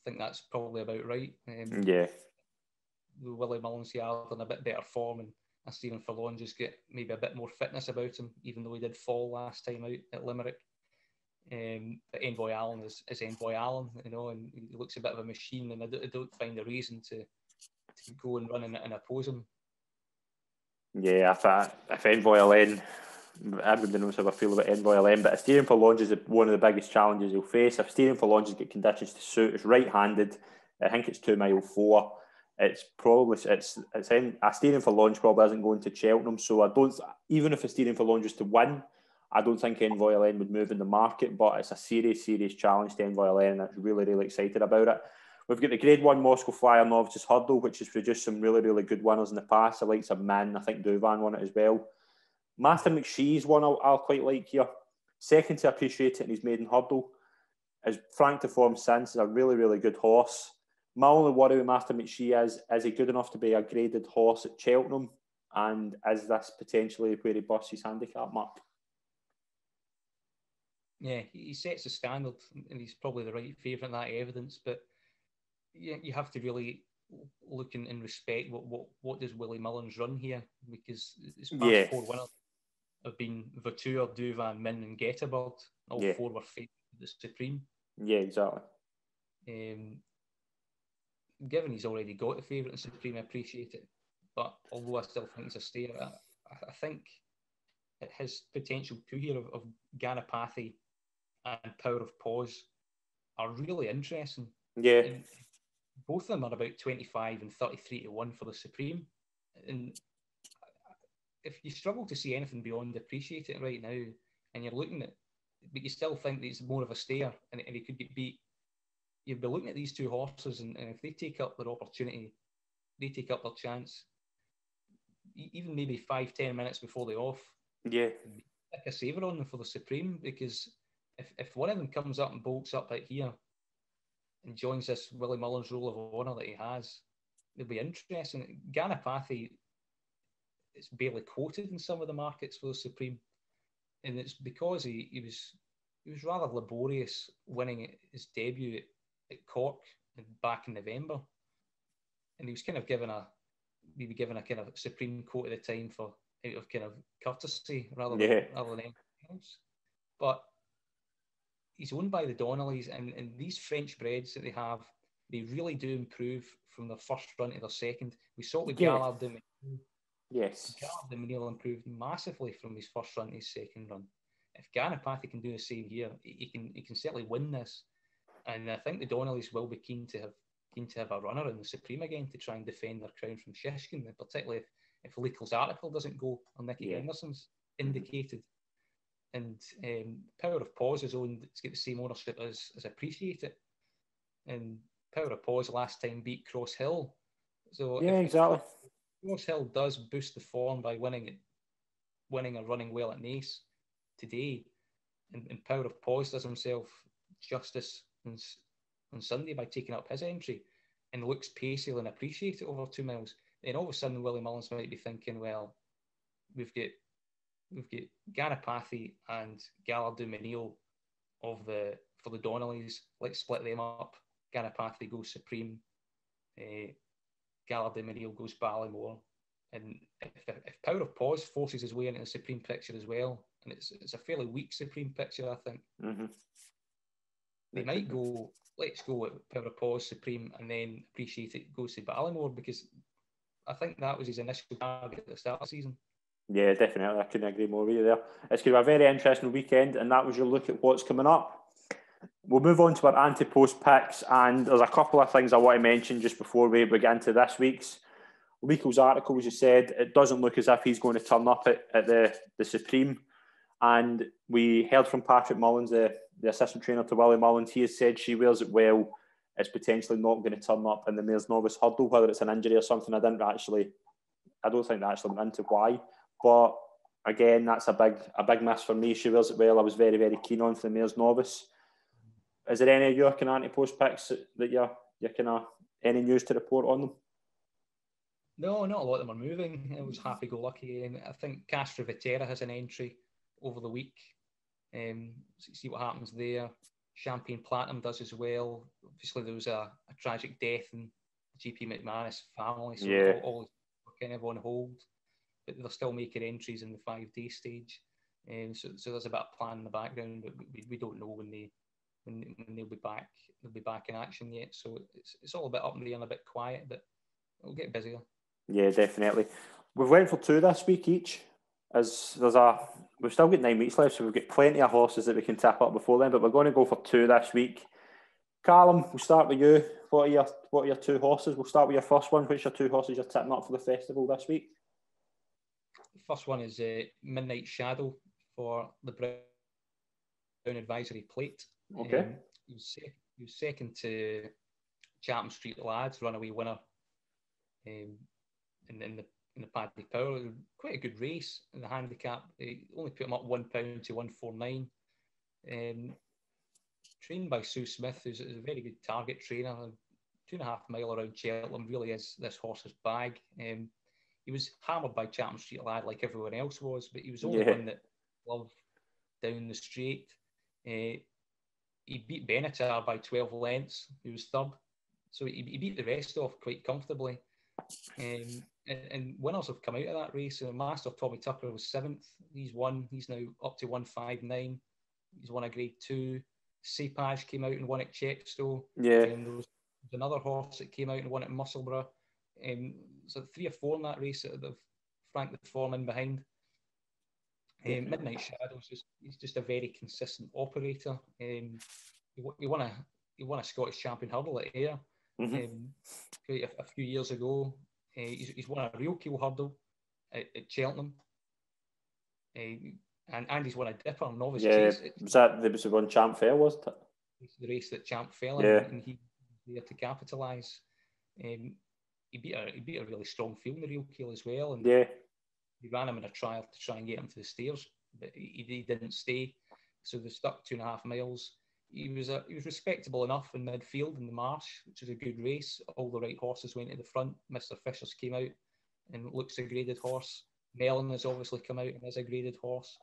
think that's probably about right. Yeah. Willie Mullins yard in a bit better form, and Asterion Forlonge just get maybe a bit more fitness about him, even though he did fall last time out at Limerick. But Envoy Allen is Envoy Allen, you know, and he looks a bit of a machine, and I don't find a reason to go and run and oppose him. Yeah, if Envoy Alen, everybody knows how I feel about Envoy Alen, but Asterion Forlonge is one of the biggest challenges he'll face. If Asterion Forlonge has got conditions to suit, it's right-handed. I think it's 2 mile 4. it's a steering for launch probably isn't going to Cheltenham. So I don't, even if a steering for launch was to win, I don't think Envoy Lane would move in the market, but it's a serious challenge to Envoy Lane, and I'm really excited about it. We've got the Grade 1 Moscow Flyer Novices Hurdle, which has produced some really good winners in the past. The likes of Min, I think Duvan won it as well. Master McShee's one I'll quite like here. Second to Appreciate It in his maiden hurdle. As Frank to form since, is a really good horse. My only worry with Master McShee is he good enough to be a graded horse at Cheltenham? And is this potentially where he busts his handicap mark? Yeah, he sets the standard, and he's probably the right favourite in that evidence. But you have to really look and respect what does Willie Mullins run here, because his past 4 winners have been Vautour, Duvan, Min, and Getabird. All 4 were favourite the Supreme. Yeah, exactly. Given he's already got the favourite in Supreme, I appreciate it. But although I still think he's a stayer, I think his potential two here of Ganapathy and Power of Pause are really interesting. Yeah. And both of them are about 25 and 33 to 1 for the Supreme. And if you struggle to see anything beyond Appreciate It right now, and you're looking at, but you still think that he's more of a stayer and he could get beat, you'd be looking at these 2 horses, and if they take up their opportunity, they take up their chance, even maybe 5-10 minutes before the off, take a saver on them for the Supreme, because if one of them comes up and bolts up right here and joins this Willie Mullins Roll of Honour that he has, it'll be interesting. Ganapathy is barely quoted in some of the markets for the Supreme, and it's because he was rather laborious winning his debut at Cork back in November, and he was kind of given a kind of Supreme quote at the time for out of kind of courtesy rather than anything else. But he's owned by the Donnellys, and these French breds that they have, they really do improve from their first run to their second. We saw it with Gallard de Menil. Yes. Gallard de Menil improved massively from his first run to his second run. If Ganapathy can do the same here, he can certainly win this. And I think the Donnellys will be keen to have a runner in the Supreme again to try and defend their crown from Shishkin, and particularly if Leakel's article doesn't go or Nicky Henderson's indicated. And Power of Pause is owned, it's got the same ownership as Appreciate It. And Power of Pause last time beat Cross Hill. So exactly. Cross Hill does boost the form by winning and running well at Naas today, and Power of Pause does himself justice on Sunday by taking up his entry and looks pacey and Appreciate It over 2 miles. Then all of a sudden Willie Mullins might be thinking, well, we've got Ganapathy and Gallard de Menil for the Donnellys. Let's split them up. Ganapathy goes Supreme. Gallard de Menil goes Ballymore. And if Power of Pause forces his way into the Supreme picture as well, and it's a fairly weak Supreme picture, I think, they might go, let's go with Power of Pause Supreme, and then Appreciate It goes to Ballymore, because I think that was his initial target at the start of the season. Yeah, definitely. I couldn't agree more with you there. It's going to be a very interesting weekend, and that was your look at what's coming up. We'll move on to our Ante Post Picks, and there's a couple of things I want to mention just before we begin to this week's. Leakel's article, as you said, it doesn't look as if he's going to turn up at the Supreme. And we heard from Patrick Mullins, the assistant trainer to Willie Mullins. He has said She Wears It Well is potentially not going to turn up in the Mayor's Novice Hurdle, whether it's an injury or something. I don't think they actually went into why. But again, that's a big miss for me. She Wears It Well, I was very keen on for the Mayor's Novice. Is there any of your kind of Anti-Post picks that you're kind of, any news to report on them? No, not a lot of them are moving. It was happy-go-lucky. And I think Castro Vetera has an entry over the week. See what happens there. Champagne Platinum does as well. Obviously, there was a tragic death in the GP McManus family, so all kind of on hold. But they're still making entries in the 5-day stage. So there's a bit of plan in the background, but we don't know when they'll be back. They'll be back in action yet. So it's all a bit up in the air and a bit quiet, but it'll get busier. Yeah, definitely. We've went for 2 this week each. We've still got 9 weeks left, so we've got plenty of horses that we can tap up before then, but we're going to go for 2 this week. Callum, we'll start with you. What are your two horses? We'll start with your first one. Which are your two horses you're tipping up for the festival this week? The first one is Midnight Shadow for the Brown Advisory Plate. Okay. He was second to Chatham Street Lads, runaway winner in the Paddy Power. Quite a good race in the handicap. They only put him up £1 to 149. Trained by Sue Smith, who's a very good target trainer. 2.5 mile around Cheltenham really is this horse's bag. He was hammered by Chatham Street Lad like everyone else was, but he was only one that loved down the straight. He beat Benatar by 12 lengths, who was third. So he beat the rest off quite comfortably. And winners have come out of that race. Master Tommy Tucker was 7th. He's won. He's now up to 159. He's won a Grade 2. Sepage came out and won at Chepstow. Yeah. There was another horse that came out and won at Musselburgh. So 3 or 4 in that race that have franked the form in behind. Midnight Shadows, he's just a very consistent operator. He won a Scottish champion hurdle at Ayr a few years ago. He's won a real keel hurdle at Cheltenham. And he's won a dipper novice chase. There was the one Champ Fair, wasn't it? It's the race that Champ fell in, and he was there to capitalise. He beat a really strong field in the real keel as well, and he ran him in a trial to try and get him to the stairs, but he didn't stay, so they stuck 2.5 miles. He was respectable enough in midfield in the Marsh, which was a good race. All the right horses went to the front. Mr. Fishers came out and looks a graded horse. Mellon has obviously come out and is a graded horse.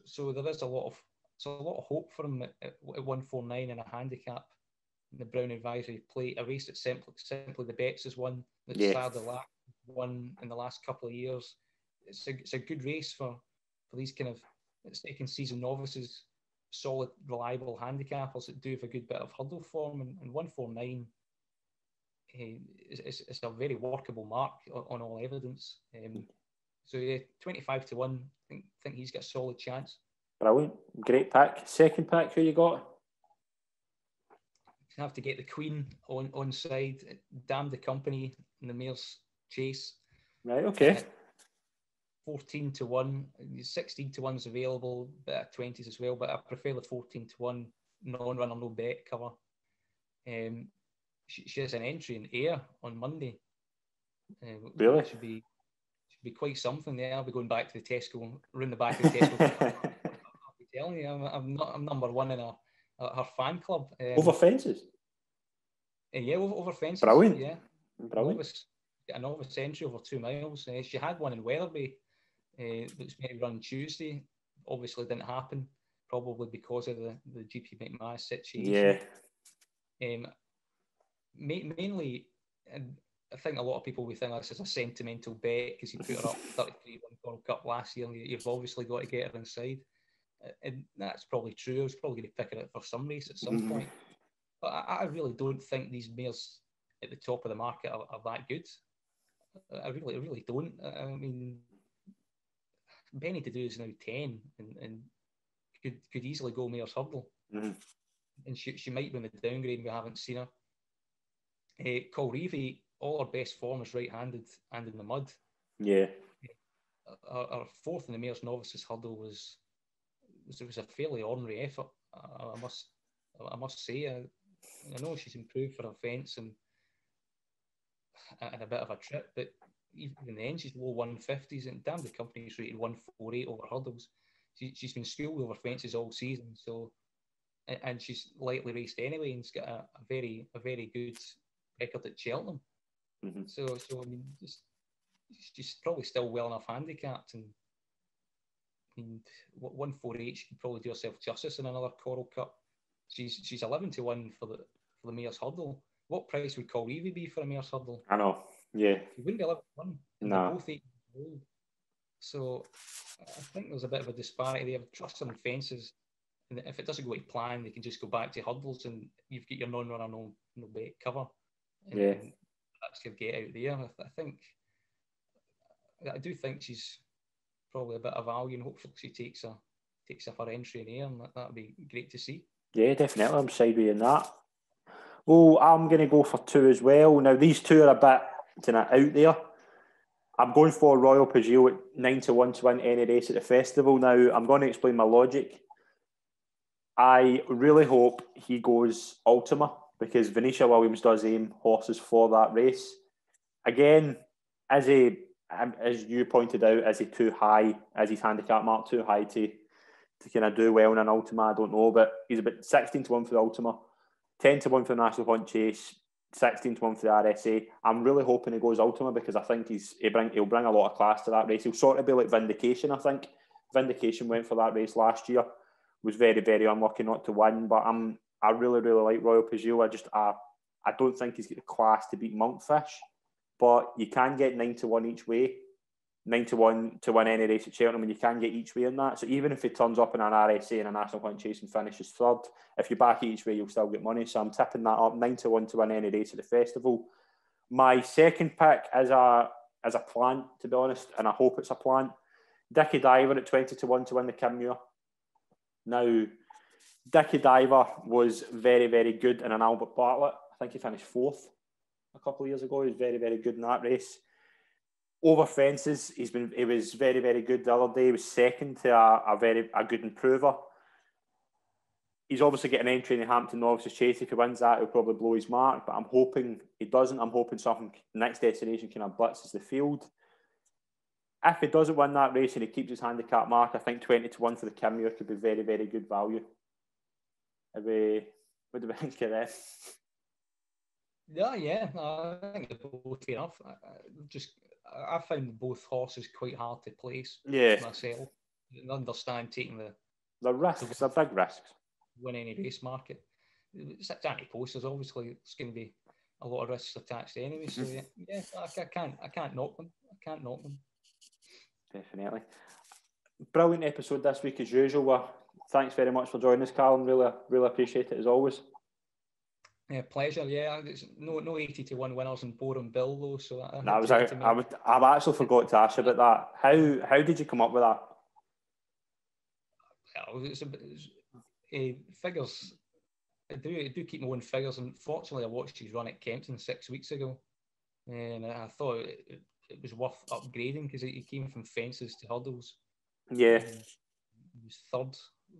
So there is a lot of hope for him at 149 in a handicap in the Brown Advisory Plate, a race that simply the Bets has won, that Sardalac won in the last couple of years. It's a good race for these kind of second season novices, solid, reliable handicappers that do have a good bit of hurdle form, and 149 is a very workable mark on all evidence. So 25 to 1, I think he's got a solid chance. Brilliant. Great pick. Second pick, who you got? You have to get the Queen on side. Damn the Company in the Mayor's Chase. Right, okay. 14 to 1. 16 to 1's available, bit of 20s as well, but I prefer the 14 to 1 non-runner, no bet cover. She has an entry in Ayr on Monday. Really? Should be quite something there. I'll be going back to the Tesco, round the back of the Tesco. I'll be telling you, I'm number one in her fan club. Over fences? Yeah, over fences. Brilliant. Yeah. Brilliant. A novice entry over 2 miles. She had one in Wetherby that was meant to run Tuesday. Obviously didn't happen, probably because of the GP McMahon situation. Yeah. Mainly, and I think a lot of people would think this is a sentimental bet because you put her up 33 World Cup last year, and you've obviously got to get her inside. And that's probably true. I was probably going to pick her up for some race at some point. But I really don't think these mares at the top of the market are that good. I really don't. I mean, Benny to do is now 10 and could easily go Mayor's Hurdle. And she might win the downgrade. We haven't seen her. Colreevy, all her best form is right-handed and in the mud. Yeah. Our fourth in the Mayor's Novices Hurdle was a fairly ordinary effort. I must say. I know she's improved for her fence and a bit of a trip, but even in the end, she's low 150s, and Damn the Company's rated 148 over hurdles. She's been schooled over fences all season, so, and she's lightly raced anyway, and she's got a very good record at Cheltenham. So I mean, she's probably still well enough handicapped, and 148, she could probably do herself justice in another Coral Cup. She's 11 to 1 for the Mayor's Hurdle. What price would Colreevy be for a Mayor's Hurdle? I know, yeah. He wouldn't be 11 to 1. No. They're both 8 years old. So I think there's a bit of a disparity there. Trust in fences. And if it doesn't go to plan, they can just go back to hurdles and you've got your non-runner, no bet cover. And that's your get out there. I do think she's probably a bit of value, and hopefully she takes up her entry in Ayr, and that'd be great to see. Yeah, definitely. I'm sideway in that. Well, I'm going to go for 2 as well. Now, these 2 are a bit out there. I'm going for Royal Peugeot at 9-1 to win any race at the festival. Now, I'm going to explain my logic. I really hope he goes Ultima because Venetia Williams does aim horses for that race. Again, as you pointed out, is he too high? Is his handicap mark too high to kind of do well in an Ultima? I don't know, but he's about 16-1 for the Ultima, 10-1 for the National Hunt Chase, 16-1 for the RSA. I'm really hoping he goes Ultima because I think he'll bring a lot of class to that race. He'll sort of be like Vindication, I think. Vindication went for that race last year, was very, very unlucky not to win, but I really, really like Royal Peugeot. I don't think he's got the class to beat Monkfish, but you can get 9-1 each way. 9-1 to win any race at Cheltenham, and you can get each way in that. So even if he turns up in an RSA and a National Hunt Chase and finishes 3rd, if you back each way, you'll still get money. So I'm tipping that up, 9-1 to win any race at the festival. My second pick is a plant, to be honest, and I hope it's a plant. Dickie Diver at 20-1 to win the Kinmure. Now, Dickie Diver was very, very good in an Albert Bartlett. I think he finished 4th a couple of years ago. He was very, very good in that race. Over fences, he was very, very good the other day. He was second to a good improver. He's obviously getting an entry in the Hampton Novices Chase. If he wins that, he'll probably blow his mark, but I'm hoping he doesn't. I'm hoping something next destination kind of blitzes the field. If he doesn't win that race and he keeps his handicap mark, I think 20-1 for the Kinmure could be very, very good value. What do we think of that? Yeah, I think they're both fair enough. I found both horses quite hard to place myself. I understand taking the risks, the big risks. Win any race market. It's Ante Post. There's obviously going to be a lot of risks attached anyway. So yeah, I can't knock them. Definitely. Brilliant episode this week as usual. Thanks very much for joining us, Calum. Really, really appreciate it as always. Yeah, pleasure. Yeah, it's no 80-1 winners in Boreham Bill though. So I've actually forgot to ask you about that. How did you come up with that? It's figures. I do keep my own figures, and fortunately, I watched his run at Kempton 6 weeks ago, and I thought it was worth upgrading because he came from fences to hurdles. Yeah, he was 3rd,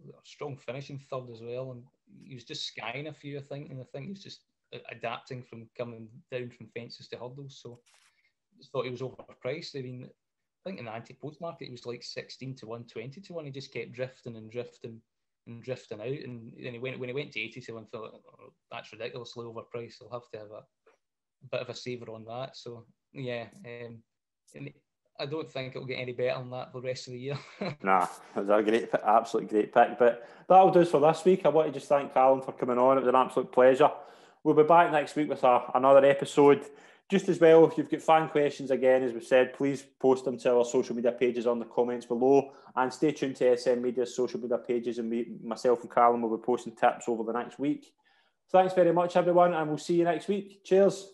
a strong finishing 3rd as well, and he was just skying a few, I think, and I think he was just adapting from coming down from fences to hurdles. So I just thought he was overpriced. I mean, I think in the Ante-Post market, he was like 16-1, 20-1. He just kept drifting out, and then when he went to 80-1, I thought, oh, that's ridiculously overpriced. I'll have to have a bit of a saver on that. So yeah, and I don't think it'll get any better than that for the rest of the year. Nah, it was a absolutely great pick. But that'll do us for this week. I want to just thank Calum for coming on. It was an absolute pleasure. We'll be back next week with another episode. Just as well, if you've got fan questions again, as we've said, please post them to our social media pages on the comments below, and stay tuned to SM Media's social media pages, and myself and Calum will be posting tips over the next week. Thanks very much, everyone, and we'll see you next week. Cheers.